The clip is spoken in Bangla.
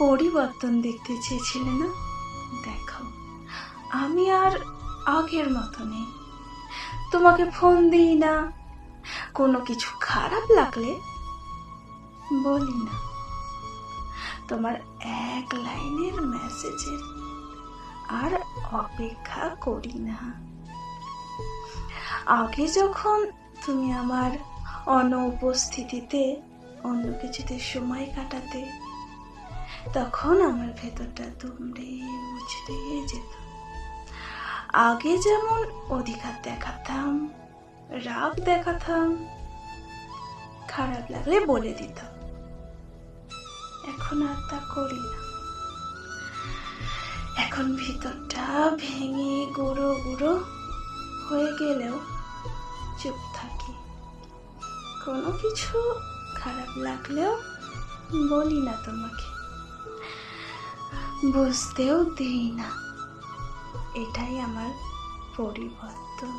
পরিবর্তন দেখতে চেয়েছিলে না? দেখো, আমি আর আগের মতো নেই। তোমাকে ফোন দিই না, কোনো কিছু খারাপ লাগলে বলি না, তোমার এক লাইনের মেসেজের আর অপেক্ষা করি না। আগে যখন তুমি আমার অনুপস্থিতিতে অন্য কিছুতে সময় কাটাতে, তখন আমার ভেতরটা দুমড়ে মুচড়ে যেত। আগে যেমন অধিকার দেখাতাম, রাগ দেখাতাম, খারাপ লাগলে বলে দিতাম, এখন আর তা করি না। এখন ভিতরটা ভেঙে গুঁড়ো গুঁড়ো হয়ে গেলেও চুপ থাকি। কোনো কিছু খারাপ লাগলেও বলি না তোমাকে, বুঝতেও দিই না। এটাই আমার পরিবর্তন।